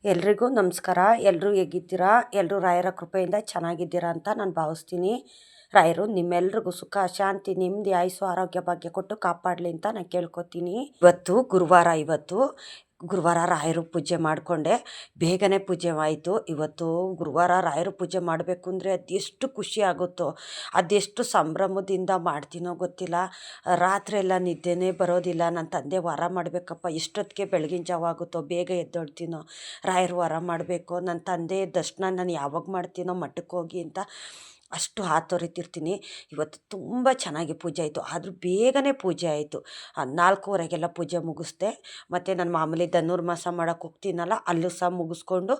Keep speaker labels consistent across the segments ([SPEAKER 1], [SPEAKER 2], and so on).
[SPEAKER 1] ಎಲ್ರಿಗೂ ನಮಸ್ಕಾರ. ಎಲ್ಲರೂ ಹೇಗಿದ್ದೀರಾ? ಎಲ್ಲರೂ ರಾಯರ ಕೃಪೆಯಿಂದ ಚೆನ್ನಾಗಿದ್ದೀರಾ ಅಂತ ನಾನು ಭಾವಿಸ್ತೀನಿ. ರಾಯರು ನಿಮ್ಮೆಲ್ರಿಗೂ ಸುಖ, ಶಾಂತಿ, ನೆಮ್ಮದಿ, ಆಯುಸ್ಸು, ಆರೋಗ್ಯ, ಭಾಗ್ಯ ಕೊಟ್ಟು ಕಾಪಾಡಲಿ ಅಂತ ನಾನು ಕೇಳ್ಕೊತೀನಿ. ಇವತ್ತು ಗುರುವಾರ ರಾಯರು ಪೂಜೆ ಮಾಡಿಕೊಂಡೆ. ಬೇಗನೆ ಪೂಜೆ ಆಯಿತು. ಇವತ್ತು ಗುರುವಾರ ರಾಯರು ಪೂಜೆ ಮಾಡಬೇಕು ಅಂದರೆ ಅದೆಷ್ಟು ಖುಷಿ ಆಗುತ್ತೋ, ಅದೆಷ್ಟು ಸಂಭ್ರಮದಿಂದ ಮಾಡ್ತೀನೋ ಗೊತ್ತಿಲ್ಲ. ರಾತ್ರಿ ಎಲ್ಲ ನಿದ್ದೆನೇ ಬರೋದಿಲ್ಲ. ನನ್ನ ತಂದೆ ವಾರ ಮಾಡಬೇಕಪ್ಪ, ಎಷ್ಟೊತ್ತಿಗೆ ಬೆಳಗಿನ ಜಾವ ಆಗುತ್ತೋ ಬೇಗ ಎದ್ದೊಳ್ತೀನೋ, ರಾಯರು ವಾರ ಮಾಡಬೇಕು, ನನ್ನ ತಂದೆ ದರ್ಶನ ನಾನು ಯಾವಾಗ ಮಾಡ್ತೀನೋ ಮಠಕ್ಕೆ ಹೋಗಿ ಅಂತ ಅಷ್ಟು ಹಾತೊರಿತಿರ್ತೀನಿ. ಇವತ್ತು ತುಂಬ ಚೆನ್ನಾಗಿ ಪೂಜೆ ಆಯಿತು. ಆದರೂ ಬೇಗನೆ ಪೂಜೆ ಆಯಿತು. 4:15ಗೆಲ್ಲ ಪೂಜೆ ಮುಗಿಸ್ದೆ. ಮತ್ತು ನಾನು ಮಾಮೂಲಿ ಧನುರ್ಮಾಸ ಮಾಡೋಕ್ಕೆ ಹೋಗ್ತೀನಲ್ಲ, ಅಲ್ಲೂ ಸಹ ಮುಗಿಸ್ಕೊಂಡು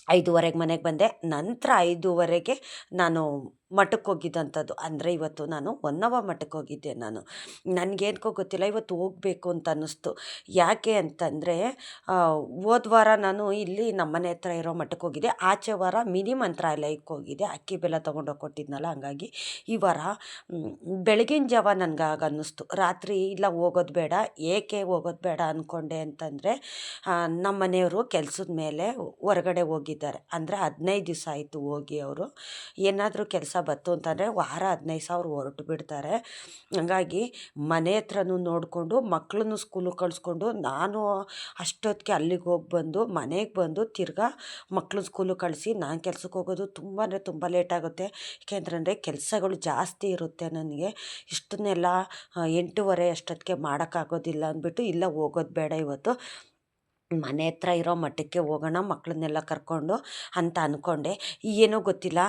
[SPEAKER 1] 5:30ಗೆ ಮನೆಗೆ ಬಂದೆ. ನಂತರ 5:30ಗೆ ನಾನು ಮಠಕ್ಕೆ ಹೋಗಿದ್ದಂಥದ್ದು. ಅಂದರೆ ಇವತ್ತು ನಾನು ಹೊನ್ನವ ಮಠಕ್ಕೆ ಹೋಗಿದ್ದೆ. ನನಗೇನ್ಕೋ ಗೊತ್ತಿಲ್ಲ, ಇವತ್ತು ಹೋಗಬೇಕು ಅಂತ ಅನ್ನಿಸ್ತು. ಯಾಕೆ ಅಂತಂದರೆ ಹೋದ ವಾರ ನಾನು ಇಲ್ಲಿ ನಮ್ಮನೆ ಹತ್ರ ಇರೋ ಮಠಕ್ಕೆ ಹೋಗಿದ್ದೆ. ಆಚೆ ವಾರ ಮಿನಿ ಮಂತ್ರಾಲಯಕ್ಕೆ ಹೋಗಿದ್ದೆ. ಅಕ್ಕಿ ಬೆಲ್ಲ ತೊಗೊಂಡೋಗಿ ಕೊಟ್ಟಿದ್ನಲ್ಲ, ಹಂಗಾಗಿ ಈ ವಾರ ಬೆಳಗಿನ ಜಾವ ನನಗೆ ಆಗ ಅನ್ನಿಸ್ತು, ರಾತ್ರಿ ಇಲ್ಲ ಹೋಗೋದು ಬೇಡ. ಏಕೆ ಹೋಗೋದು ಬೇಡ ಅಂದ್ಕೊಂಡೆ ಅಂತಂದರೆ, ನಮ್ಮ ಮನೆಯವರು ಕೆಲಸದ ಮೇಲೆ ಹೊರಗಡೆ ಹೋಗಿದ್ದಾರೆ. ಅಂದರೆ 15 ದಿವಸ ಆಯಿತು ಹೋಗಿ. ಅವರು ಏನಾದರೂ ಕೆಲಸ ಬತ್ತು ಅಂತಂದರೆ ವಾರ 15,000 ಹೊರಟು ಬಿಡ್ತಾರೆ. ಹಂಗಾಗಿ ಮನೆ ಹತ್ರನೂ ನೋಡಿಕೊಂಡು ಮಕ್ಕಳನ್ನು ಸ್ಕೂಲಿಗೆ ಕಳಿಸ್ಕೊಂಡು ನಾನು ಅಷ್ಟೊತ್ತಿಗೆ ಅಲ್ಲಿಗೆ ಹೋಗಿ ಬಂದು ಮನೆಗೆ ಬಂದು ತಿರ್ಗಾ ಮಕ್ಕಳನ್ನ ಸ್ಕೂಲಿಗೆ ಕಳಿಸಿ ನಾನು ಕೆಲ್ಸಕ್ಕೆ ಹೋಗೋದು ತುಂಬ ಅಂದರೆ ತುಂಬ ಲೇಟಾಗುತ್ತೆ. ಏಕೆಂತಂದರೆ ಕೆಲಸಗಳು ಜಾಸ್ತಿ ಇರುತ್ತೆ ನನಗೆ. ಇಷ್ಟನ್ನೆಲ್ಲ 8:30 ಅಷ್ಟೊತ್ತಿಗೆ ಮಾಡೋಕ್ಕಾಗೋದಿಲ್ಲ ಅಂದ್ಬಿಟ್ಟು ಇಲ್ಲ ಹೋಗೋದು ಬೇಡ, ಇವತ್ತು ಮನೆ ಹತ್ರ ಇರೋ ಮಠಕ್ಕೆ ಹೋಗೋಣ ಮಕ್ಕಳನ್ನೆಲ್ಲ ಕರ್ಕೊಂಡು ಅಂತ ಅಂದ್ಕೊಂಡೆ. ಏನೋ ಗೊತ್ತಿಲ್ಲ,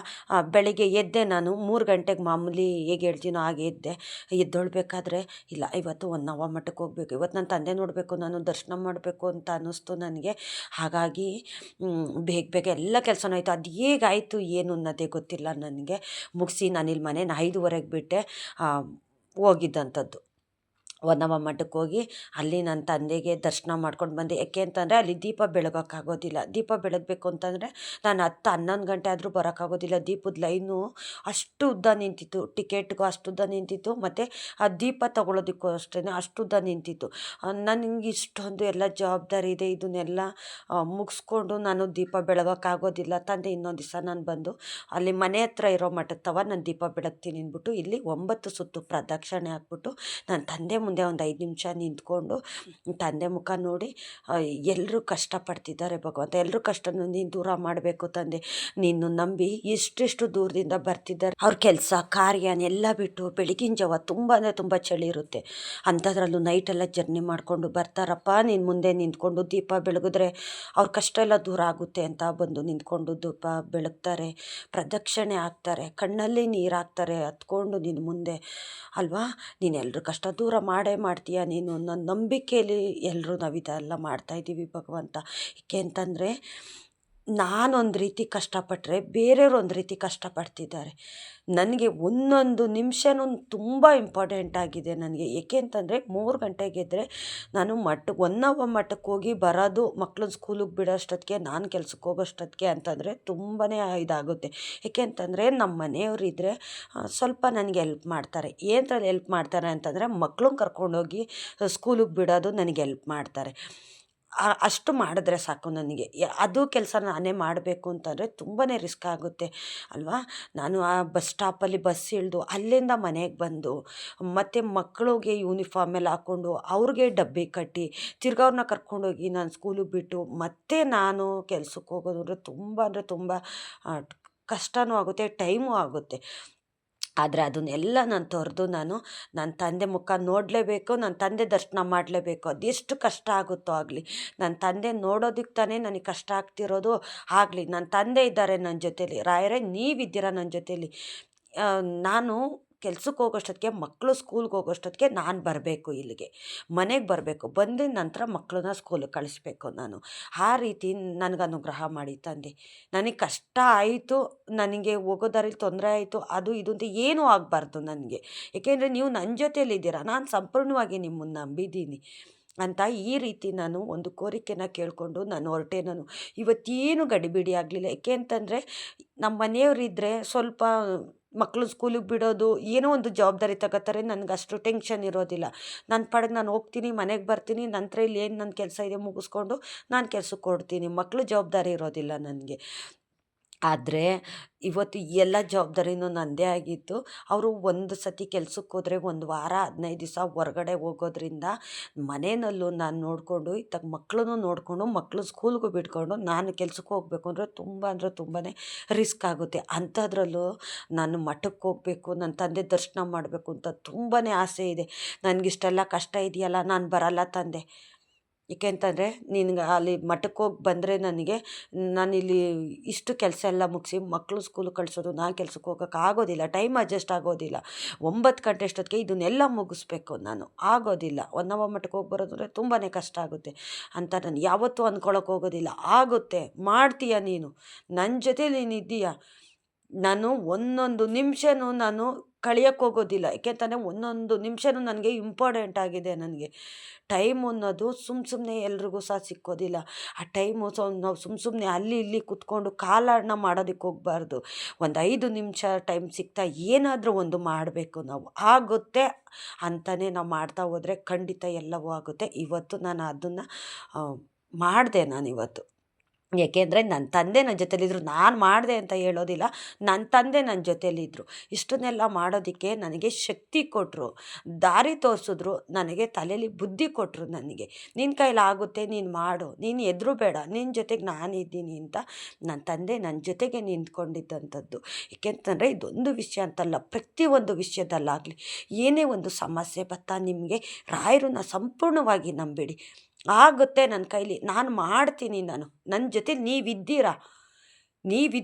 [SPEAKER 1] ಬೆಳಿಗ್ಗೆ ಎದ್ದೆ. ನಾನು 3 ಗಂಟೆಗೆ ಮಾಮೂಲಿ ಹೇಗೆ ಹೇಳ್ತೀನೋ ಹಾಗೆ ಎದ್ದೆ. ಎದ್ದೊಳ್ಬೇಕಾದ್ರೆ ಇಲ್ಲ, ಇವತ್ತು ಹೊನ್ನವ ಮಠಕ್ಕೆ ಹೋಗ್ಬೇಕು, ಇವತ್ತು ನನ್ನ ತಂದೆ ನೋಡಬೇಕು, ನಾನು ದರ್ಶನ ಮಾಡಬೇಕು ಅಂತ ಅನ್ನಿಸ್ತು ನನಗೆ. ಹಾಗಾಗಿ ಬೇಗ ಎಲ್ಲ ಕೆಲಸನೂ ಆಯಿತು. ಅದು ಹೇಗಾಯಿತು ಏನು ಅನ್ನೋದೇ ಗೊತ್ತಿಲ್ಲ ನನಗೆ. ಮುಗಿಸಿ ನಾನಿಲ್ಲಿ ಮನೇನ 5:30ಗೆ ಬಿಟ್ಟೆ ಹೋಗಿದ್ದಂಥದ್ದು. ಹೊನ್ನವ ಮಠಕ್ಕೆ ಹೋಗಿ ಅಲ್ಲಿ ನನ್ನ ತಂದೆಗೆ ದರ್ಶನ ಮಾಡ್ಕೊಂಡು ಬಂದೆ. ಯಾಕೆ ಅಂತಂದರೆ ಅಲ್ಲಿ ದೀಪ ಬೆಳಗೋಕ್ಕಾಗೋದಿಲ್ಲ. ದೀಪ ಬೆಳಗಬೇಕು ಅಂತಂದರೆ ನಾನು 10-11 ಗಂಟೆ ಆದರೂ ಬರೋಕ್ಕಾಗೋದಿಲ್ಲ. ದೀಪದ ಲೈನು ಅಷ್ಟು ಉದ್ದ ನಿಂತಿತ್ತು. ಟಿಕೆಟ್ಗೂ ಅಷ್ಟು ಉದ್ದ ನಿಂತಿತ್ತು, ಮತ್ತು ಆ ದೀಪ ತೊಗೊಳೋದಕ್ಕೂ ಅಷ್ಟೇ ಅಷ್ಟು ಉದ್ದ ನಿಂತಿತ್ತು. ನನಗೆ ಇಷ್ಟೊಂದು ಎಲ್ಲ ಜವಾಬ್ದಾರಿ ಇದೆ. ಇದನ್ನೆಲ್ಲ ಮುಗಿಸ್ಕೊಂಡು ನಾನು ದೀಪ ಬೆಳಗೋಕ್ಕಾಗೋದಿಲ್ಲ. ತಂದೆ ಇನ್ನೊಂದು ದಿವಸ ನಾನು ಬಂದು ಅಲ್ಲಿ ಮನೆ ಹತ್ರ ಇರೋ ಮಠದ ತವ ನಾನು ದೀಪ ಬೆಳಗ್ತೀನಿ ಅಂದ್ಬಿಟ್ಟು ಇಲ್ಲಿ 9 ಸುತ್ತು ಪ್ರದಕ್ಷಿಣೆ ಹಾಕ್ಬಿಟ್ಟು ನನ್ನ ತಂದೆ ಮುಂದೆ ಒಂದು 5 ನಿಮಿಷ ನಿಂತ್ಕೊಂಡು ತಂದೆ ಮುಖ ನೋಡಿ, ಎಲ್ಲರೂ ಕಷ್ಟಪಡ್ತಿದ್ದಾರೆ ಭಗವಂತ, ಎಲ್ಲರೂ ಕಷ್ಟನೂ ನೀನು ದೂರ ಮಾಡಬೇಕು ತಂದೆ. ನೀನು ನಂಬಿ ಎಷ್ಟೆಷ್ಟು ದೂರದಿಂದ ಬರ್ತಿದ್ದಾರೆ. ಅವ್ರ ಕೆಲಸ ಕಾರ್ಯನೆಲ್ಲ ಬಿಟ್ಟು ಬೆಳಗಿನ ಜಾವ ತುಂಬ ಅಂದರೆ ತುಂಬ ಚಳಿ ಇರುತ್ತೆ, ಅಂಥದ್ರಲ್ಲೂ ನೈಟೆಲ್ಲ ಜರ್ನಿ ಮಾಡಿಕೊಂಡು ಬರ್ತಾರಪ್ಪ. ನೀನು ಮುಂದೆ ನಿಂತ್ಕೊಂಡು ದೀಪ ಬೆಳಗಿದ್ರೆ ಅವ್ರ ಕಷ್ಟ ಎಲ್ಲ ದೂರ ಆಗುತ್ತೆ ಅಂತ ಬಂದು ನಿಂತ್ಕೊಂಡು ದೀಪ ಬೆಳಗ್ತಾರೆ, ಪ್ರದಕ್ಷಿಣೆ ಹಾಕ್ತಾರೆ, ಕಣ್ಣಲ್ಲಿ ನೀರು ಹಾಕ್ತಾರೆ ಹತ್ಕೊಂಡು ನಿನ್ನ ಮುಂದೆ ಅಲ್ವಾ. ನೀನು ಎಲ್ಲರ ಕಷ್ಟ ದೂರ ಮಾಡೇ ಮಾಡ್ತೀಯ ನೀನು. ನನ್ನ ನಂಬಿಕೆಯಲ್ಲಿ ಎಲ್ಲರೂ ನಾವಿದೆಲ್ಲ ಮಾಡ್ತಾಯಿದ್ದೀವಿ ಭಗವಂತ. ಏಕೆ ಅಂತಂದರೆ ನಾನೊಂದು ರೀತಿ ಕಷ್ಟಪಟ್ಟರೆ ಬೇರೆಯವರು ಒಂದು ರೀತಿ ಕಷ್ಟಪಡ್ತಿದ್ದಾರೆ. ನನಗೆ ಒಂದೊಂದು ನಿಮಿಷನೂ ತುಂಬ ಇಂಪಾರ್ಟೆಂಟ್ ಆಗಿದೆ ನನಗೆ. ಏಕೆ ಅಂತಂದರೆ 3 ಗಂಟೆಗೆ ಎದ್ದರೆ ನಾನು ಹೊನ್ನವ ಮಠಕ್ಕೆ ಹೋಗಿ ಬರೋದು, ಮಕ್ಳನ್ನ ಸ್ಕೂಲಿಗೆ ಬಿಡೋಷ್ಟೊತ್ತಿಗೆ, ನಾನು ಕೆಲ್ಸಕ್ಕೆ ಹೋಗೋಷ್ಟೊತ್ತಿಗೆ ಅಂತಂದರೆ ತುಂಬಾ ಇದಾಗುತ್ತೆ. ಏಕೆ ಅಂತಂದರೆ ನಮ್ಮ ಮನೆಯವರಿದ್ದರೆ ಸ್ವಲ್ಪ ನನಗೆ ಹೆಲ್ಪ್ ಮಾಡ್ತಾರೆ. ಏನರಲ್ಲಿ ಹೆಲ್ಪ್ ಮಾಡ್ತಾರೆ ಅಂತಂದರೆ ಮಕ್ಳನ್ನ ಕರ್ಕೊಂಡೋಗಿ ಸ್ಕೂಲಿಗೆ ಬಿಡೋದು ನನಗೆ ಹೆಲ್ಪ್ ಮಾಡ್ತಾರೆ. ಅಷ್ಟು ಮಾಡಿದ್ರೆ ಸಾಕು ನನಗೆ. ಅದು ಕೆಲಸ ನಾನೇ ಮಾಡಬೇಕು ಅಂತಂದರೆ ತುಂಬಾ ರಿಸ್ಕ್ ಆಗುತ್ತೆ ಅಲ್ವಾ. ನಾನು ಆ ಬಸ್ ಸ್ಟಾಪಲ್ಲಿ ಬಸ್ ಇಳಿದು ಅಲ್ಲಿಂದ ಮನೆಗೆ ಬಂದು ಮತ್ತು ಮಕ್ಕಳಿಗೆ ಯೂನಿಫಾರ್ಮ್ ಎಲ್ಲ ಹಾಕ್ಕೊಂಡು ಅವ್ರಿಗೆ ಡಬ್ಬಿ ಕಟ್ಟಿ ತಿರ್ಗಾ ಅವ್ರನ್ನ ಕರ್ಕೊಂಡೋಗಿ ನಾನು ಸ್ಕೂಲಿಗೆ ಬಿಟ್ಟು ಮತ್ತೆ ನಾನು ಕೆಲ್ಸಕ್ಕೆ ಹೋಗೋದು ಅಂದರೆ ತುಂಬ ಕಷ್ಟವೂ ಆಗುತ್ತೆ, ಟೈಮು ಆಗುತ್ತೆ. ಆದರೆ ಅದನ್ನೆಲ್ಲ ನಾನು ತೊರೆದು ನನ್ನ ತಂದೆ ಮುಖ ನೋಡಲೇಬೇಕು, ನನ್ನ ತಂದೆ ದರ್ಶನ ಮಾಡಲೇಬೇಕು. ಅದೆಷ್ಟು ಕಷ್ಟ ಆಗುತ್ತೋ ಆಗಲಿ, ನನ್ನ ತಂದೆ ನೋಡೋದಕ್ಕೆ ತಾನೇ ನನಗೆ ಕಷ್ಟ ಆಗ್ತಿರೋದು. ಆಗಲಿ, ನನ್ನ ತಂದೆ ಇದ್ದಾರೆ ನನ್ನ ಜೊತೇಲಿ. ರಾಯರೇ ನೀವಿದ್ದೀರ ನನ್ನ ಜೊತೇಲಿ. ನಾನು ಕೆಲ್ಸಕ್ಕೆ ಹೋಗೋಷ್ಟೊತ್ತಿಗೆ, ಮಕ್ಕಳು ಸ್ಕೂಲ್ಗೆ ಹೋಗೋಷ್ಟೊತ್ತಿಗೆ ನಾನು ಬರಬೇಕು, ಇಲ್ಲಿಗೆ ಮನೆಗೆ ಬರಬೇಕು. ಬಂದಿದ ನಂತರ ಮಕ್ಕಳನ್ನ ಸ್ಕೂಲಿಗೆ ಕಳಿಸ್ಬೇಕು ನಾನು. ಆ ರೀತಿ ನನಗೆ ಅನುಗ್ರಹ ಮಾಡಿ ತಂದೆ. ನನಗೆ ಕಷ್ಟ ಆಯಿತು, ನನಗೆ ಹೋಗೋ ದಾರಿಲಿ ತೊಂದರೆ ಆಯಿತು, ಅದು ಇದು ಅಂತ ಏನೂ ಆಗಬಾರ್ದು ನನಗೆ. ಏಕೆಂದರೆ ನೀವು ನನ್ನ ಜೊತೇಲಿದ್ದೀರ, ನಾನು ಸಂಪೂರ್ಣವಾಗಿ ನಿಮ್ಮನ್ನು ನಂಬಿದ್ದೀನಿ ಅಂತ ಈ ರೀತಿ ನಾನು ಒಂದು ಕೋರಿಕೆನ ಕೇಳಿಕೊಂಡು ನಾನು ಹೊರಟೆ. ಇವತ್ತೇನು ಗಡಿಬಿಡಿ ಆಗಲಿಲ್ಲ. ಏಕೆ ಅಂತಂದರೆ ನಮ್ಮ ಮನೆಯವರಿದ್ದರೆ ಸ್ವಲ್ಪ ಮಕ್ಕಳು ಸ್ಕೂಲಿಗೆ ಬಿಡೋದು, ಏನೋ ಒಂದು ಜವಾಬ್ದಾರಿ ತಗೋತಾರೆ. ನನಗೆ ಅಷ್ಟು ಟೆನ್ಷನ್ ಇರೋದಿಲ್ಲ. ನನ್ನ ಪಾಡಿಗೆ ನಾನು ಹೋಗ್ತೀನಿ, ಮನೆಗೆ ಬರ್ತೀನಿ. ನಂತರ ಇಲ್ಲಿ ಏನು ನನ್ನ ಕೆಲಸ ಇದೆ ಮುಗಿಸ್ಕೊಂಡು ನಾನು ಕೆಲ್ಸಕ್ಕೆ ಹೊರಡ್ತೀನಿ. ಮಕ್ಕಳು ಜವಾಬ್ದಾರಿ ಇರೋದಿಲ್ಲ ನನಗೆ. ಆದರೆ ಇವತ್ತು ಎಲ್ಲ ಜವಾಬ್ದಾರಿನೂ ನನ್ನದೇ ಆಗಿತ್ತು. ಅವರು ಒಂದು ಸತಿ ಕೆಲ್ಸಕ್ಕೆ ಹೋದರೆ 1 ವಾರ 15 ದಿವಸ ಹೊರಗಡೆ ಹೋಗೋದ್ರಿಂದ ಮನೆಯಲ್ಲೂ ನಾನು ನೋಡಿಕೊಂಡು ಇತ್ತಾಗ ಮಕ್ಕಳನ್ನೂ ನೋಡಿಕೊಂಡು ಮಕ್ಕಳು ಸ್ಕೂಲ್ಗೂ ಬಿಟ್ಕೊಂಡು ನಾನು ಕೆಲ್ಸಕ್ಕೆ ಹೋಗಬೇಕು ಅಂದರೆ ತುಂಬಾ ರಿಸ್ಕ್ ಆಗುತ್ತೆ. ಅಂಥದ್ರಲ್ಲೂ ನಾನು ಮಠಕ್ಕೆ ಹೋಗಬೇಕು, ನನ್ನ ತಂದೆ ದರ್ಶನ ಮಾಡಬೇಕು ಅಂತ ತುಂಬಾ ಆಸೆ ಇದೆ. ನನಗಿಷ್ಟೆಲ್ಲ ಕಷ್ಟ ಇದೆಯಲ್ಲ, ನಾನು ಬರಲ್ಲ ತಂದೆ. ಏಕೆಂತಂದರೆ ನಿನಗೆ ಅಲ್ಲಿ ಮಠಕ್ಕೆ ಹೋಗಿ ಬಂದರೆ ನಾನಿಲ್ಲಿ ಇಷ್ಟು ಕೆಲಸ ಎಲ್ಲ ಮುಗಿಸಿ ಮಕ್ಕಳು ಸ್ಕೂಲಿಗೆ ಕಳಿಸೋದು, ನಾನು ಕೆಲ್ಸಕ್ಕೆ ಹೋಗೋಕೆ ಆಗೋದಿಲ್ಲ. ಟೈಮ್ ಅಡ್ಜಸ್ಟ್ ಆಗೋದಿಲ್ಲ. 9 ಗಂಟೆ ಅಷ್ಟೊತ್ತಿಗೆ ಇದನ್ನೆಲ್ಲ ಮುಗಿಸ್ಬೇಕು ನಾನು. ಆಗೋದಿಲ್ಲ. ಹೊನ್ನಾವರ ಮಠಕ್ಕೆ ಹೋಗಿ ಬರೋದು ಅಂದರೆ ತುಂಬಾ ಕಷ್ಟ ಆಗುತ್ತೆ ಅಂತ ನಾನು ಯಾವತ್ತೂ ಅಂದ್ಕೊಳಕ್ಕೆ ಹೋಗೋದಿಲ್ಲ. ಆಗುತ್ತೆ, ಮಾಡ್ತೀಯ ನೀನು, ನನ್ನ ಜೊತೇಲಿ ನೀನು ಇದ್ದೀಯ. ನಾನು ಒಂದೊಂದು ನಿಮಿಷನೂ ನಾನು ಕಳಿಯೋಕ್ಕೆ ಹೋಗೋದಿಲ್ಲ. ಏಕೆಂತಂದರೆ ಒಂದೊಂದು ನಿಮಿಷನೂ ನನಗೆ ಇಂಪಾರ್ಟೆಂಟ್ ಆಗಿದೆ. ನನಗೆ ಟೈಮು ಅನ್ನೋದು ಸುಮ್ಮನೆ ಎಲ್ರಿಗೂ ಸಹ ಸಿಕ್ಕೋದಿಲ್ಲ. ಆ ಟೈಮು ನಾವು ಸುಮ್ಮನೆ ಅಲ್ಲಿ ಇಲ್ಲಿ ಕೂತ್ಕೊಂಡು ಕಾಲಹರಣ ಮಾಡೋದಕ್ಕೆ ಹೋಗಬಾರ್ದು. ಒಂದು 5 ನಿಮಿಷ ಟೈಮ್ ಸಿಗ್ತಾ ಏನಾದರೂ ಒಂದು ಮಾಡಬೇಕು ನಾವು. ಆಗುತ್ತೆ ಅಂತಲೇ ನಾವು ಮಾಡ್ತಾ ಹೋದರೆ ಖಂಡಿತ ಎಲ್ಲವೂ ಆಗುತ್ತೆ. ಇವತ್ತು ನಾನು ಅದನ್ನು ಮಾಡಿದೆ ನಾನಿವತ್ತು. ಏಕೆಂದರೆ ನನ್ನ ತಂದೆ ನನ್ನ ಜೊತೆಲಿದ್ದರು. ನಾನು ಮಾಡಿದೆ ಅಂತ ಹೇಳೋದಿಲ್ಲ, ನನ್ನ ತಂದೆ ನನ್ನ ಜೊತೆಲಿದ್ದರು. ಇಷ್ಟನ್ನೆಲ್ಲ ಮಾಡೋದಕ್ಕೆ ನನಗೆ ಶಕ್ತಿ ಕೊಟ್ಟರು, ದಾರಿ ತೋರಿಸಿದ್ರು, ನನಗೆ ತಲೆಯಲ್ಲಿ ಬುದ್ಧಿ ಕೊಟ್ಟರು. ನನಗೆ ನಿನ್ನ ಕೈಲಾಗುತ್ತೆ, ನೀನು ಮಾಡು, ನೀನು ಹೆದರಬೇಡ, ನಿನ್ನ ಜೊತೆಗೆ ನಾನಿದ್ದೀನಿ ಅಂತ ನನ್ನ ತಂದೆ ನನ್ನ ಜೊತೆಗೆ ನಿಂತ್ಕೊಂಡಿದ್ದಂಥದ್ದು. ಏಕೆಂತಂದರೆ ಇದೊಂದು ವಿಷಯ ಅಂತಲ್ಲ, ಪ್ರತಿಯೊಂದು ವಿಷಯದಲ್ಲಾಗಲಿ ಏನೇ ಒಂದು ಸಮಸ್ಯೆ ಬತ್ತಾ ನಿಮಗೆ ರಾಯರನ್ನ ಸಂಪೂರ್ಣವಾಗಿ ನಂಬಿಡಿ. ಆಗುತ್ತೆ ನನ್ನ ಕೈಲಿ, ನಾನು ಮಾಡ್ತೀನಿ. ನನ್ನ ಜೊತೆ ನೀವಿದ್ದೀರಾ, ನೀವು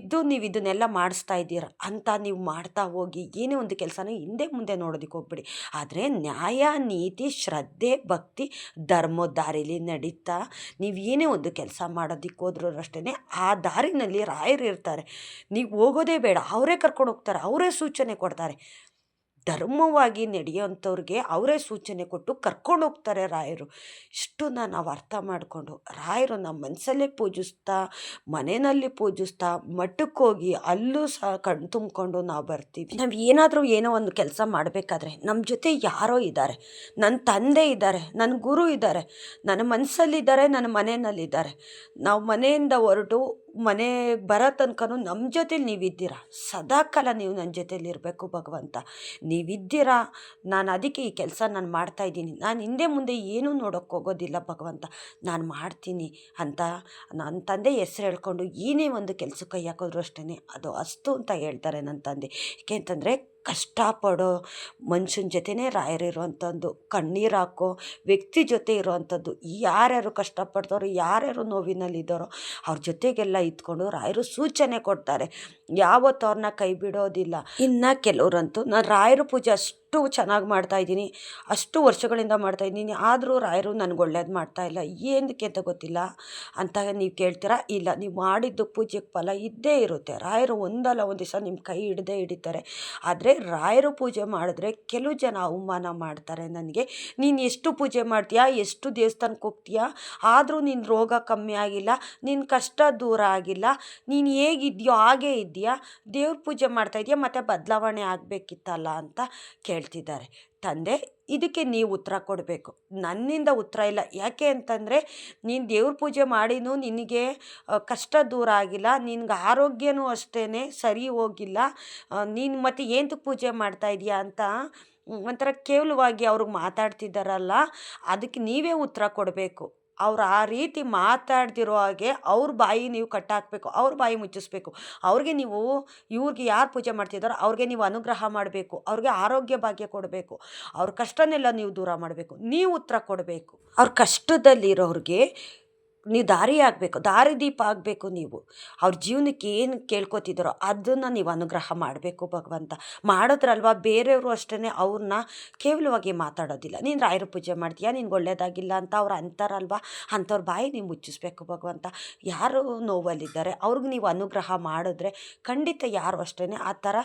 [SPEAKER 1] ಇದನ್ನೆಲ್ಲ ಮಾಡಿಸ್ತಾ ಇದ್ದೀರಾ ಅಂತ ನೀವು ಮಾಡ್ತಾ ಹೋಗಿ. ಏನೇ ಒಂದು ಕೆಲಸನ ಹಿಂದೆ ಮುಂದೆ ನೋಡೋದಕ್ಕೆ ಹೋಗ್ಬಿಡಿ. ಆದರೆ ನ್ಯಾಯ, ನೀತಿ, ಶ್ರದ್ಧೆ, ಭಕ್ತಿ, ಧರ್ಮದ ದಾರಿಲಿ ನಡೀತಾ ನೀವು ಏನೇ ಒಂದು ಕೆಲಸ ಮಾಡೋದಕ್ಕೆ ಹೋದ್ರೂ ಅಷ್ಟೇ ಆ ದಾರಿನಲ್ಲಿ ರಾಯರು ಇರ್ತಾರೆ. ನೀವು ಹೋಗೋದೇ ಬೇಡ, ಅವರೇ ಕರ್ಕೊಂಡು ಹೋಗ್ತಾರೆ, ಅವರೇ ಸೂಚನೆ ಕೊಡ್ತಾರೆ. ಧರ್ಮವಾಗಿ ನಡೆಯೋಂಥವ್ರಿಗೆ ಅವರೇ ಸೂಚನೆ ಕೊಟ್ಟು ಕರ್ಕೊಂಡು ಹೋಗ್ತಾರೆ ರಾಯರು. ಇಷ್ಟನ್ನ ನಾವು ಅರ್ಥ ಮಾಡಿಕೊಂಡು ರಾಯರು ನಮ್ಮ ಮನಸ್ಸಲ್ಲೇ ಪೂಜಿಸ್ತಾ, ಮನೆಯಲ್ಲಿ ಪೂಜಿಸ್ತಾ, ಮಠಕ್ಕೆ ಹೋಗಿ ಅಲ್ಲೂ ಸಹ ಕಣ್ಣು ತುಂಬಿಕೊಂಡು ನಾವು ಬರ್ತೀವಿ. ನಾವು ಏನಾದರೂ ಏನೋ ಒಂದು ಕೆಲಸ ಮಾಡಬೇಕಾದ್ರೆ ನಮ್ಮ ಜೊತೆ ಯಾರೋ ಇದ್ದಾರೆ. ನನ್ನ ತಂದೆ ಇದ್ದಾರೆ, ನನ್ನ ಗುರು ಇದ್ದಾರೆ, ನನ್ನ ಮನಸ್ಸಲ್ಲಿದ್ದಾರೆ, ನನ್ನ ಮನೆಯಲ್ಲಿದ್ದಾರೆ. ನಾವು ಮನೆಯಿಂದ ಹೊರಟು ಮನೆಗೆ ಬರೋ ತನಕನೂ ನಮ್ಮ ಜೊತೇಲಿ ನೀವಿದ್ದೀರಾ. ಸದಾಕಾಲ ನೀವು ನನ್ನ ಜೊತೇಲಿ ಇರಬೇಕು ಭಗವಂತ. ನೀವಿದ್ದೀರಾ, ನಾನು ಅದಕ್ಕೆ ಈ ಕೆಲಸ ನಾನು ಮಾಡ್ತಾಯಿದ್ದೀನಿ. ನಾನು ಹಿಂದೆ ಮುಂದೆ ಏನೂ ನೋಡೋಕ್ಕೆ ಹೋಗೋದಿಲ್ಲ ಭಗವಂತ, ನಾನು ಮಾಡ್ತೀನಿ ಅಂತ ನನ್ನ ತಂದೆ ಹೆಸ್ರು ಹೇಳ್ಕೊಂಡು ಏನೇ ಒಂದು ಕೆಲಸಕ್ಕೆ ಕೈ ಹಾಕಿದ್ರು ಅಷ್ಟೇ ಅದು ಅಸ್ತು ಅಂತ ಹೇಳ್ತಾರೆ ನನ್ನ ತಂದೆ. ಏಕೆಂತಂದರೆ ಕಷ್ಟಪಡೋ ಮನುಷ್ಯನ ಜೊತೆನೇ ರಾಯರಿರುವಂಥದ್ದು. ಕಣ್ಣೀರು ಹಾಕೋ ವ್ಯಕ್ತಿ ಜೊತೆ ಇರುವಂಥದ್ದು. ಯಾರ್ಯಾರು ಕಷ್ಟಪಡ್ತಾರೋ, ಯಾರ್ಯಾರು ನೋವಿನಲ್ಲಿದ್ದಾರೋ ಅವ್ರ ಜೊತೆಗೆಲ್ಲ ಇದ್ಕೊಂಡು ರಾಯರು ಸೂಚನೆ ಕೊಡ್ತಾರೆ. ಯಾವತ್ತೂ ಅವ್ರನ್ನ ಕೈ ಬಿಡೋದಿಲ್ಲ. ಇನ್ನು ಕೆಲವರಂತೂ ನಾನು ರಾಯರ ಪೂಜೆ ಅಷ್ಟು ಚೆನ್ನಾಗಿ ಮಾಡ್ತಾಯಿದ್ದೀನಿ, ಅಷ್ಟು ವರ್ಷಗಳಿಂದ ಮಾಡ್ತಾಯಿದ್ದೀನಿ, ಆದರೂ ರಾಯರು ನನಗೆ ಒಳ್ಳೇದು ಮಾಡ್ತಾಯಿಲ್ಲ, ಏನಕ್ಕೆ ಅಂತ ಗೊತ್ತಿಲ್ಲ ಅಂತ ನೀವು ಕೇಳ್ತೀರಾ. ಇಲ್ಲ, ನೀವು ಮಾಡಿದ್ದು ಪೂಜೆಗೆ ಫಲ ಇದ್ದೇ ಇರುತ್ತೆ. ರಾಯರು ಒಂದಲ್ಲ ಒಂದು ದಿವಸ ನಿಮ್ಮ ಕೈ ಹಿಡಿತಾರೆ. ಆದರೆ ರಾಯರು ಪೂಜೆ ಮಾಡಿದ್ರೆ ಕೆಲವು ಜನ ಅವಮಾನ ಮಾಡ್ತಾರೆ ನನಗೆ. ನೀನು ಎಷ್ಟು ಪೂಜೆ ಮಾಡ್ತೀಯಾ, ಎಷ್ಟು ದೇವಸ್ಥಾನಕ್ಕೆ ಹೋಗ್ತೀಯಾ, ಆದರೂ ನಿನ್ನ ರೋಗ ಕಮ್ಮಿ ಆಗಿಲ್ಲ, ನಿನ್ನ ಕಷ್ಟ ದೂರ ಆಗಿಲ್ಲ, ನೀನು ಹೇಗಿದೆಯೋ ಹಾಗೇ ಇದೆಯಾ, ದೇವ್ರ ಪೂಜೆ ಮಾಡ್ತಾಯಿದ್ಯಾ, ಮತ್ತು ಬದಲಾವಣೆ ಆಗಬೇಕಿತ್ತಲ್ಲ ಅಂತ ಕೇಳ್ತಿದ್ದಾರೆ. ತಂದೆ, ಇದಕ್ಕೆ ನೀವು ಉತ್ತರ ಕೊಡಬೇಕು, ನನ್ನಿಂದ ಉತ್ತರ ಇಲ್ಲ. ಯಾಕೆ ಅಂತಂದರೆ ನೀನು ದೇವ್ರ ಪೂಜೆ ಮಾಡಿನೂ ನಿನಗೆ ಕಷ್ಟ ದೂರ ಆಗಿಲ್ಲ, ನಿನ್ಗೆ ಆರೋಗ್ಯನೂ ಅಷ್ಟೇ ಸರಿ ಹೋಗಿಲ್ಲ, ನೀನು ಮತ್ತು ಏನಕ್ಕೆ ಪೂಜೆ ಮಾಡ್ತಾಯಿದ್ಯಾ ಅಂತ ಒಂಥರ ಕೇವಲವಾಗಿ ಅವ್ರಿಗೆ ಮಾತಾಡ್ತಿದ್ದಾರಲ್ಲ, ಅದಕ್ಕೆ ನೀವೇ ಉತ್ತರ ಕೊಡಬೇಕು. ಅವ್ರು ಆ ರೀತಿ ಮಾತಾಡ್ದಿರೋ ಹಾಗೆ ಅವ್ರ ಬಾಯಿ ನೀವು ಕಟ್ಟಾಕಬೇಕು, ಅವ್ರ ಬಾಯಿ ಮುಚ್ಚಿಸ್ಬೇಕು. ಅವ್ರಿಗೆ ನೀವು ಇವ್ರಿಗೆ ಯಾರು ಪೂಜೆ ಮಾಡ್ತಿದ್ದಾರೋ ಅವ್ರಿಗೆ ನೀವು ಅನುಗ್ರಹ ಮಾಡಬೇಕು, ಅವ್ರಿಗೆ ಆರೋಗ್ಯ ಭಾಗ್ಯ ಕೊಡಬೇಕು, ಅವ್ರ ಕಷ್ಟನೆಲ್ಲ ನೀವು ದೂರ ಮಾಡಬೇಕು, ನೀವು ಉತ್ತರ ಕೊಡಬೇಕು. ಅವ್ರ ಕಷ್ಟದಲ್ಲಿರೋರಿಗೆ ನೀವು ದಾರಿ ಆಗಬೇಕು, ದಾರಿದೀಪ ಆಗಬೇಕು. ನೀವು ಅವ್ರ ಜೀವನಕ್ಕೆ ಏನು ಕೇಳ್ಕೊತಿದ್ದಾರೋ ಅದನ್ನು ನೀವು ಅನುಗ್ರಹ ಮಾಡಬೇಕು ಭಗವಂತ. ಮಾಡಿದ್ರಲ್ವ, ಬೇರೆಯವರು ಅಷ್ಟೇ ಅವ್ರನ್ನ ಕೇವಲವಾಗಿ ಮಾತಾಡೋದಿಲ್ಲ. ನೀನು ರಾಯರ ಪೂಜೆ ಮಾಡ್ತೀಯಾ, ನಿನ್ಗೆ ಒಳ್ಳೇದಾಗಿಲ್ಲ ಅಂತ ಅವ್ರು ಅಂತಾರಲ್ವ, ಅಂಥವ್ರ ಬಾಯಿ ನೀವು ಮುಚ್ಚಿಸ್ಬೇಕು ಭಗವಂತ. ಯಾರು ನೋವಲ್ಲಿದ್ದಾರೆ ಅವ್ರಿಗೆ ನೀವು ಅನುಗ್ರಹ ಮಾಡಿದ್ರೆ ಖಂಡಿತ ಯಾರು ಅಷ್ಟೇ ಆ ಥರ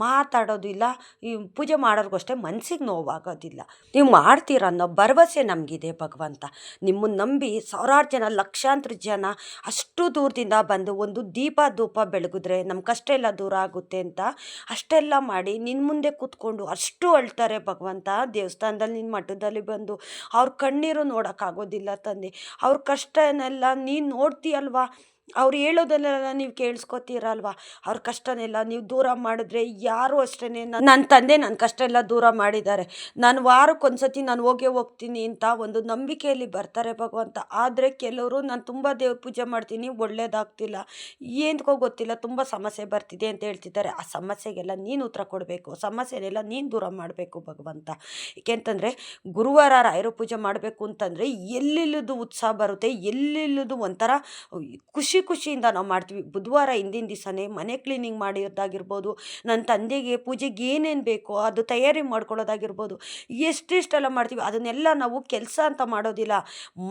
[SPEAKER 1] ಮಾತಾಡೋದಿಲ್ಲ. ಈ ಪೂಜೆ ಮಾಡೋರ್ಗೂ ಅಷ್ಟೇ ಮನಸ್ಸಿಗೆ ನೋವಾಗೋದಿಲ್ಲ. ನೀವು ಮಾಡ್ತೀರ ಅನ್ನೋ ಭರವಸೆ ನಮಗಿದೆ ಭಗವಂತ. ನಿಮ್ಮನ್ನು ನಂಬಿ ಸಾವಿರಾರು ಜನ ಲಕ್ಷಾಂತರ ಜನ ಅಷ್ಟು ದೂರದಿಂದ ಬಂದು ಒಂದು ದೀಪ ಧೂಪ ಬೆಳಗಿದ್ರೆ ನಮ್ಮ ಕಷ್ಟ ಎಲ್ಲ ದೂರ ಆಗುತ್ತೆ ಅಂತ ಅಷ್ಟೆಲ್ಲ ಮಾಡಿ ನಿನ್ನ ಮುಂದೆ ಕೂತ್ಕೊಂಡು ಅಷ್ಟು ಅಳ್ತಾರೆ ಭಗವಂತ. ದೇವಸ್ಥಾನದಲ್ಲಿ ನಿನ್ನ ಮಠದಲ್ಲಿ ಬಂದು ಅವ್ರ ಕಣ್ಣೀರು ನೋಡೋಕ್ಕಾಗೋದಿಲ್ಲ ತಂದೆ. ಅವ್ರ ಕಷ್ಟನೆಲ್ಲ ನೀನು ನೋಡ್ತೀಯಲ್ವಾ, ಅವ್ರು ಹೇಳೋದನ್ನೆಲ್ಲ ನೀವು ಕೇಳಿಸ್ಕೊತೀರಲ್ವಾ, ಅವ್ರ ಕಷ್ಟನೆಲ್ಲ ನೀವು ದೂರ ಮಾಡಿದ್ರೆ ಯಾರು ಅಷ್ಟೇ. ನನ್ನ ತಂದೆ ನನ್ನ ಕಷ್ಟ ಎಲ್ಲ ದೂರ ಮಾಡಿದ್ದಾರೆ. ನಾನು ವಾರಕ್ಕೊಂದ್ಸತಿ ನಾನು ಹೋಗ್ತೀನಿ ಅಂತ ಒಂದು ನಂಬಿಕೆಯಲ್ಲಿ ಬರ್ತಾರೆ ಭಗವಂತ. ಆದರೆ ಕೆಲವರು ನಾನು ತುಂಬ ದೇವ್ರ ಪೂಜೆ ಮಾಡ್ತೀನಿ, ಒಳ್ಳೇದಾಗ್ತಿಲ್ಲ, ಏನಕ್ಕೋ ಗೊತ್ತಿಲ್ಲ, ತುಂಬ ಸಮಸ್ಯೆ ಬರ್ತಿದೆ ಅಂತ ಹೇಳ್ತಿದ್ದಾರೆ. ಆ ಸಮಸ್ಯೆಗೆಲ್ಲ ನೀನು ಉತ್ತರ ಕೊಡಬೇಕು, ಸಮಸ್ಯೆನೆಲ್ಲ ನೀನು ದೂರ ಮಾಡಬೇಕು ಭಗವಂತ. ಏಕೆಂತಂದರೆ ಗುರುವಾರ ರಾಯರ ಪೂಜೆ ಮಾಡಬೇಕು ಅಂತಂದರೆ ಎಲ್ಲೆಲ್ಲದು ಉತ್ಸಾಹ ಬರುತ್ತೆ, ಎಲ್ಲೆಲ್ಲದು ಒಂಥರ ಖುಷಿಯಿಂದ ನಾವು ಮಾಡ್ತೀವಿ. ಬುಧವಾರ ಹಿಂದಿನ ದಿವಸನೇ ಮನೆ ಕ್ಲೀನಿಂಗ್ ಮಾಡಿರೋದಾಗಿರ್ಬೋದು, ನನ್ನ ತಂದೆಗೆ ಪೂಜೆಗೆ ಏನೇನು ಬೇಕೋ ಅದು ತಯಾರಿ ಮಾಡ್ಕೊಳ್ಳೋದಾಗಿರ್ಬೋದು, ಎಷ್ಟೆಷ್ಟೆಲ್ಲ ಮಾಡ್ತೀವಿ. ಅದನ್ನೆಲ್ಲ ನಾವು ಕೆಲಸ ಅಂತ ಮಾಡೋದಿಲ್ಲ,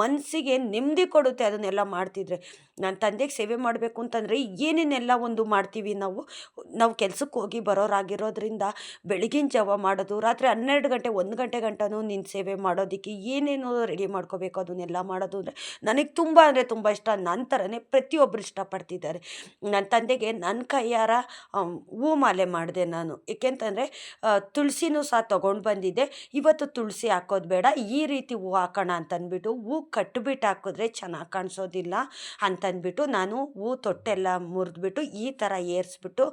[SPEAKER 1] ಮನಸ್ಸಿಗೆ ನೆಮ್ಮದಿ ಕೊಡುತ್ತೆ ಅದನ್ನೆಲ್ಲ ಮಾಡ್ತಿದ್ರೆ. ನನ್ನ ತಂದೆಗೆ ಸೇವೆ ಮಾಡಬೇಕು ಅಂತಂದರೆ ಏನೇನೆಲ್ಲ ಒಂದು ಮಾಡ್ತೀವಿ ನಾವು ಕೆಲ್ಸಕ್ಕೆ ಹೋಗಿ ಬರೋರಾಗಿರೋದ್ರಿಂದ ಬೆಳಗಿನ ಜಾವ ಮಾಡೋದು, ರಾತ್ರಿ 12 ಗಂಟೆ 1 ಗಂಟೆ ಗಂಟನೂ ನಿನ್ನ ಸೇವೆ ಮಾಡೋದಕ್ಕೆ ಏನೇನೋ ರೆಡಿ ಮಾಡ್ಕೋಬೇಕು ಅದನ್ನೆಲ್ಲ ಮಾಡೋದು ಅಂದರೆ ನನಗೆ ತುಂಬ ಅಂದರೆ ತುಂಬ ಇಷ್ಟ. ನನ್ನ ಥರನೇ ಪ್ರತಿಯೊಬ್ಬರು ಇಷ್ಟಪಡ್ತಿದ್ದಾರೆ. ನನ್ನ ತಂದೆಗೆ ನನ್ನ ಕೈಯಾರ ಹೂ ಮಾಲೆ ಮಾಡಿದೆ ನಾನು. ಏಕೆಂತಂದರೆ ತುಳಸಿನೂ ಸಹ ತೊಗೊಂಡು ಬಂದಿದ್ದೆ. ಇವತ್ತು ತುಳಸಿ ಹಾಕೋದು ಬೇಡ, ಈ ರೀತಿ ಹೂ ಹಾಕೋಣ ಅಂತಂದ್ಬಿಟ್ಟು ಹೂ ಕಟ್ಟಿಬಿಟ್ಟು ಹಾಕಿದ್ರೆ ಚೆನ್ನಾಗಿ ಕಾಣಿಸೋದಿಲ್ಲ ಅಂತಂದ್ಬಿಟ್ಟು ನಾನು ಹೂ ತೊಟ್ಟೆಲ್ಲ ಮುರಿದ್ಬಿಟ್ಟು ಈ ಥರ ಏರಿಸ್ಬಿಟ್ಟು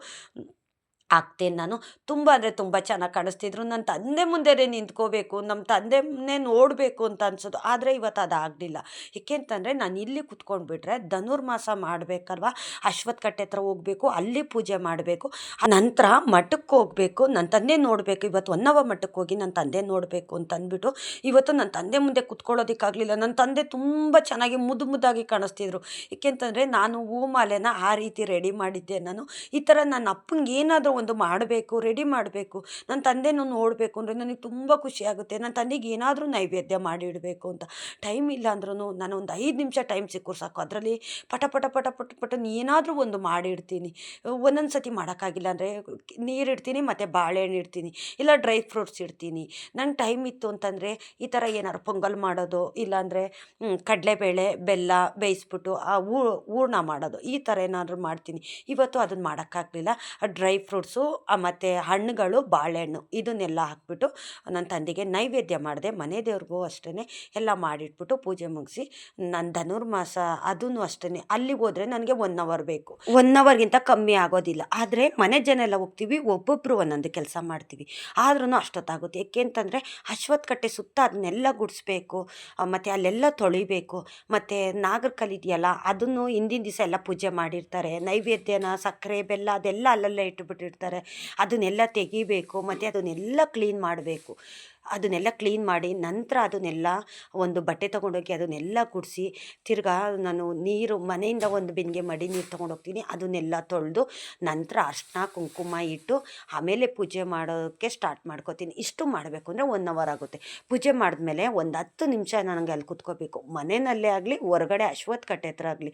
[SPEAKER 1] ಹಾಕ್ತೇನೆ ನಾನು. ತುಂಬ ಅಂದರೆ ತುಂಬ ಚೆನ್ನಾಗಿ ಕಾಣಿಸ್ತಿದ್ರು. ನನ್ನ ತಂದೆ ಮುಂದೆನೇ ನಿಂತ್ಕೋಬೇಕು, ನಮ್ಮ ತಂದೆನೇ ನೋಡಬೇಕು ಅಂತ ಅನ್ಸೋದು. ಆದರೆ ಇವತ್ತು ಅದಾಗಲಿಲ್ಲ. ಏಕೆಂತಂದರೆ ನಾನು ಇಲ್ಲಿ ಕುತ್ಕೊಂಡ್ಬಿಟ್ರೆ ಧನುರ್ಮಾಸ ಮಾಡಬೇಕಲ್ವ, ಅಶ್ವತ್ಥ ಕಟ್ಟೆ ಹತ್ರ ಹೋಗಬೇಕು, ಅಲ್ಲಿ ಪೂಜೆ ಮಾಡಬೇಕು, ನಂತರ ಮಠಕ್ಕೆ ಹೋಗಬೇಕು, ನನ್ನ ತಂದೆ ನೋಡಬೇಕು. ಇವತ್ತು ಹೊನ್ನವ ಮಠಕ್ಕೆ ಹೋಗಿ ನನ್ನ ತಂದೆ ನೋಡಬೇಕು ಅಂತಂದ್ಬಿಟ್ಟು ಇವತ್ತು ನನ್ನ ತಂದೆ ಮುಂದೆ ಕುತ್ಕೊಳ್ಳೋದಕ್ಕಾಗಲಿಲ್ಲ. ನನ್ನ ತಂದೆ ತುಂಬ ಚೆನ್ನಾಗಿ ಮುದ್ದಾಗಿ ಕಾಣಿಸ್ತಿದ್ರು. ಏಕೆಂತಂದರೆ ನಾನು ಹೂ ಮಾಲೆನ ಆ ರೀತಿ ರೆಡಿ ಮಾಡಿದ್ದೆ ನಾನು. ಈ ಥರ ನನ್ನ ಅಪ್ಪಂಗೆ ಏನಾದರೂ ಒಂದು ಮಾಡಬೇಕು, ರೆಡಿ ಮಾಡಬೇಕು, ನನ್ನ ತಂದೆನೂ ನೋಡಬೇಕು ಅಂದರೆ ನನಗೆ ತುಂಬ ಖುಷಿಯಾಗುತ್ತೆ. ನನ್ನ ತಂದೆಗೆ ಏನಾದರೂ ನೈವೇದ್ಯ ಮಾಡಿ ಇಡಬೇಕು ಅಂತ. ಟೈಮ್ ಇಲ್ಲ ಅಂದ್ರೂ ನಾನು ಒಂದು 5 ನಿಮಿಷ ಟೈಮ್ ಸಿಕ್ಕರು ಸಾಕು, ಅದರಲ್ಲಿ ಪಟ ಏನಾದರೂ ಒಂದು ಮಾಡಿಡ್ತೀನಿ. ಒಂದೊಂದು ಸತಿ ಮಾಡೋಕ್ಕಾಗಿಲ್ಲ ಅಂದರೆ ನೀರಿಡ್ತೀನಿ ಮತ್ತು ಬಾಳೆಹಣ್ಣು ಇಡ್ತೀನಿ, ಇಲ್ಲ ಡ್ರೈ ಫ್ರೂಟ್ಸ್ ಇಡ್ತೀನಿ. ನಂಗೆ ಟೈಮ್ ಇತ್ತು ಅಂತಂದರೆ ಈ ಥರ ಏನಾದ್ರು ಪೊಂಗಲ್ ಮಾಡೋದು, ಇಲ್ಲಾಂದರೆ ಕಡಲೆಬೇಳೆ ಬೆಲ್ಲ ಬೇಯಿಸ್ಬಿಟ್ಟು ಆ ಹೂರ್ಣ ಮಾಡೋದು, ಈ ಥರ ಏನಾದರೂ ಮಾಡ್ತೀನಿ. ಇವತ್ತು ಅದನ್ನು ಮಾಡೋಕ್ಕಾಗಲಿಲ್ಲ. ಡ್ರೈ ಫ್ರೂಟ್ಸು ಮತ್ತು ಹಣ್ಣುಗಳು, ಬಾಳೆಹಣ್ಣು ಇದನ್ನೆಲ್ಲ ಹಾಕ್ಬಿಟ್ಟು ನನ್ನ ತಂದೆಗೆ ನೈವೇದ್ಯ ಮಾಡಿದೆ. ಮನೆ ದೇವ್ರಿಗೂ ಅಷ್ಟೇ ಎಲ್ಲ ಮಾಡಿಟ್ಬಿಟ್ಟು ಪೂಜೆ ಮುಗಿಸಿ ನನ್ನ ಧನುರ್ಮಾಸ ಅದೂ ಅಷ್ಟೇ. ಅಲ್ಲಿಗೆ ಹೋದರೆ ನನಗೆ 1 ಅವರ್ ಬೇಕು, 1 ಅವರ್ಗಿಂತ ಕಮ್ಮಿ ಆಗೋದಿಲ್ಲ. ಆದರೆ ಮನೆ ಜನ ಎಲ್ಲ ಹೋಗ್ತೀವಿ, ಒಬ್ಬೊಬ್ಬರು ಒಂದೊಂದು ಕೆಲಸ ಮಾಡ್ತೀವಿ, ಆದ್ರೂ ಅಷ್ಟೊತ್ತಾಗುತ್ತೆ. ಏಕೆಂತಂದರೆ ಅಶ್ವತ್ಥ ಕಟ್ಟೆ ಸುತ್ತ ಅದನ್ನೆಲ್ಲ ಗುಡಿಸ್ಬೇಕು, ಮತ್ತು ಅಲ್ಲೆಲ್ಲ ತೊಳಿಬೇಕು, ಮತ್ತು ನಾಗರ ಕಲ್ಲಿದೆಯಲ್ಲ ಅದನ್ನು ಹಿಂದಿನ ದಿವಸ ಎಲ್ಲ ಪೂಜೆ ಮಾಡಿರ್ತಾರೆ. ನೈವೇದ್ಯನ ಸಕ್ಕರೆ ಬೆಲ್ಲ ಅದೆಲ್ಲ ಅಲ್ಲಲ್ಲೇ ಇಟ್ಬಿಟ್ಟಿರ್ತಾರೆ, ಅದನ್ನೆಲ್ಲ ತೆಗಿಬೇಕು, ಮತ್ತು ಅದನ್ನೆಲ್ಲ ಕ್ಲೀನ್ ಮಾಡಬೇಕು. ಅದನ್ನೆಲ್ಲ ಕ್ಲೀನ್ ಮಾಡಿ ನಂತರ ಅದನ್ನೆಲ್ಲ ಒಂದು ಬಟ್ಟೆ ತೊಗೊಂಡೋಗಿ ಅದನ್ನೆಲ್ಲ ಗುಡಿಸಿ ತಿರ್ಗಾ ನಾನು ನೀರು ಮನೆಯಿಂದ ಒಂದು ಬಿಂದಿಗೆ ಮಡಿ ನೀರು ತೊಗೊಂಡೋಗ್ತೀನಿ, ಅದನ್ನೆಲ್ಲ ತೊಳೆದು ನಂತರ ಅರ್ಶಿನ ಕುಂಕುಮ ಇಟ್ಟು ಆಮೇಲೆ ಪೂಜೆ ಮಾಡೋಕ್ಕೆ ಸ್ಟಾರ್ಟ್ ಮಾಡ್ಕೋತೀನಿ. ಇಷ್ಟು ಮಾಡಬೇಕು ಅಂದರೆ 1 ಅವರ್ ಆಗುತ್ತೆ. ಪೂಜೆ ಮಾಡಿದ್ಮೇಲೆ ಒಂದು 10 ನಿಮಿಷ ನನಗೆ ಅಲ್ಲಿ ಕೂತ್ಕೋಬೇಕು. ಮನೆಯಲ್ಲೇ ಆಗಲಿ ಹೊರಗಡೆ ಅಶ್ವತ್ಥ ಕಟ್ಟೆ ಹತ್ರ ಆಗಲಿ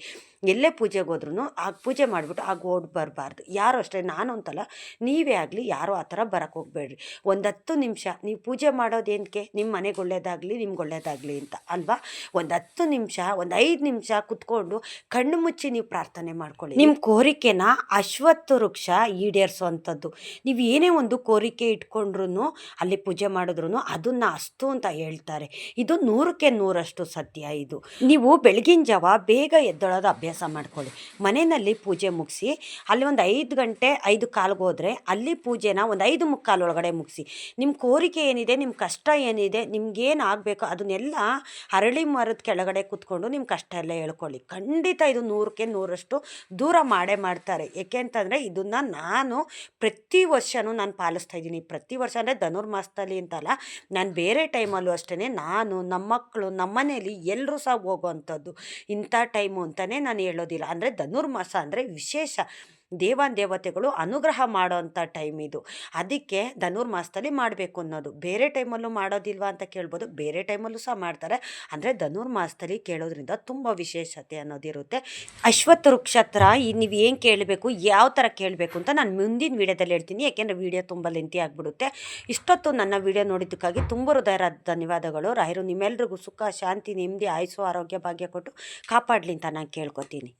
[SPEAKER 1] ಎಲ್ಲೇ ಪೂಜೆಗೆ ಹೋದ್ರೂ ಆಗ ಪೂಜೆ ಮಾಡಿಬಿಟ್ಟು ಆಗ ಓಡಿ ಬರಬಾರ್ದು. ಯಾರು ಅಷ್ಟೇ, ನಾನು ಅಂತಲ್ಲ ನೀವೇ ಆಗಲಿ ಯಾರೂ ಆ ಥರ ಬರೋಕ್ಕೆ ಹೋಗಬೇಡ್ರಿ. ಒಂದು 10 ನಿಮಿಷ ನೀವು ಪೂಜೆ ಮಾಡೋದೇನಕ್ಕೆ, ನಿಮ್ಮ ಮನೆಗೆ ಒಳ್ಳೇದಾಗಲಿ ನಿಮ್ಗೆ ಒಳ್ಳೇದಾಗಲಿ ಅಂತ ಅಲ್ವಾ. ಒಂದು 10 ನಿಮಿಷ ಒಂದು 5 ನಿಮಿಷ ಕುತ್ಕೊಂಡು ಕಣ್ಣು ಮುಚ್ಚಿ ನೀವು ಪ್ರಾರ್ಥನೆ ಮಾಡ್ಕೊಳ್ಳಿ. ನಿಮ್ಮ ಕೋರಿಕೆನ ಅಶ್ವತ್ಥ ವೃಕ್ಷ ಈಡೇರಿಸೋವಂಥದ್ದು. ನೀವು ಏನೇ ಒಂದು ಕೋರಿಕೆ ಇಟ್ಕೊಂಡ್ರು ಅಲ್ಲಿ ಪೂಜೆ ಮಾಡಿದ್ರು ಅದನ್ನು ಅಸ್ತು ಅಂತ ಹೇಳ್ತಾರೆ. ಇದು 100ಕ್ಕೆ 100ರಷ್ಟು ಸತ್ಯ. ಇದು ನೀವು ಬೆಳಗಿನ ಜಾವ ಬೇಗ ಎದ್ದೊಳೋದು ಅಭ್ಯಾಸ ಮಾಡ್ಕೊಳ್ಳಿ. ಮನೆಯಲ್ಲಿ ಪೂಜೆ ಮುಗಿಸಿ ಅಲ್ಲಿ ಒಂದು 5 ಗಂಟೆ 5 ಕಾಲ್ಗೆ ಹೋದರೆ ಅಲ್ಲಿ ಪೂಜೆನ ಒಂದು 5:45 ಒಳಗಡೆ ಮುಗಿಸಿ. ನಿಮ್ಮ ಕೋರಿಕೆ ಏನಿದೆ, ನಿಮ್ಮ ಕಷ್ಟ ಏನಿದೆ, ನಿಮ್ಗೇನು ಆಗಬೇಕೋ ಅದನ್ನೆಲ್ಲ ಅರಳಿ ಮರದ ಕೆಳಗಡೆ ಕೂತ್ಕೊಂಡು ನಿಮ್ಮ ಕಷ್ಟ ಎಲ್ಲ ಹೇಳ್ಕೊಳ್ಳಿ. ಖಂಡಿತ ಇದು 100ಕ್ಕೆ 100ರಷ್ಟು ದೂರ ಮಾಡ್ತಾರೆ. ಏಕೆ ಅಂತಂದರೆ ಇದನ್ನು ನಾನು ಪ್ರತಿ ವರ್ಷವೂ ನಾನು ಪಾಲಿಸ್ತಾ ಇದ್ದೀನಿ. ಪ್ರತಿ ವರ್ಷ ಅಂದರೆ ಧನುರ್ಮಾಸದಲ್ಲಿ ಅಂತಲ್ಲ, ನಾನು ಬೇರೆ ಟೈಮಲ್ಲೂ ಅಷ್ಟೇ ನಾನು ನಮ್ಮ ಮಕ್ಕಳು ನಮ್ಮ ಮನೇಲಿ ಎಲ್ಲರೂ ಸಹ ಹೋಗೋವಂಥದ್ದು. ಇಂಥ ಟೈಮು ಅಂತಲೇ ನಾನು ಹೇಳೋದಿಲ್ಲ. ಅಂದರೆ ಧನುರ್ಮಾಸ ಅಂದರೆ ವಿಶೇಷ. ದೇವಾನ್ ದೇವತೆಗಳು ಅನುಗ್ರಹ ಮಾಡೋವಂಥ ಟೈಮ್ ಇದು. ಅದಕ್ಕೆ ಧನುರ್ಮಾಸದಲ್ಲಿ ಮಾಡಬೇಕು ಅನ್ನೋದು. ಬೇರೆ ಟೈಮಲ್ಲೂ ಮಾಡೋದಿಲ್ವಾ ಅಂತ ಕೇಳ್ಬೋದು, ಬೇರೆ ಟೈಮಲ್ಲೂ ಸಹ ಮಾಡ್ತಾರೆ. ಅಂದರೆ ಧನುರ್ಮಾಸದಲ್ಲಿ ಕೇಳೋದ್ರಿಂದ ತುಂಬ ವಿಶೇಷತೆ ಅನ್ನೋದಿರುತ್ತೆ. ಅಶ್ವತ್ಥ ವೃಕ್ಷತ್ರ ನೀವು ಏನು ಕೇಳಬೇಕು, ಯಾವ ಥರ ಕೇಳಬೇಕು ಅಂತ ನಾನು ಮುಂದಿನ ವೀಡಿಯೋದಲ್ಲಿ ಹೇಳ್ತೀನಿ. ಯಾಕೆಂದರೆ ವೀಡಿಯೋ ತುಂಬ ಲೆಂತಿ ಆಗಿಬಿಡುತ್ತೆ. ಇಷ್ಟೊತ್ತು ನನ್ನ ವೀಡಿಯೋ ನೋಡಿದ್ದಕ್ಕಾಗಿ ತುಂಬ ಹೃದಯದ ಧನ್ಯವಾದಗಳು. ರಾಯರು ನಿಮ್ಮೆಲ್ರಿಗೂ ಸುಖ, ಶಾಂತಿ, ನೆಮ್ಮದಿ, ಆಯುಸ್ಸು, ಆರೋಗ್ಯ, ಭಾಗ್ಯ ಕೊಟ್ಟು ಕಾಪಾಡಲಿ ಅಂತ ನಾನು ಕೇಳ್ಕೊತೀನಿ.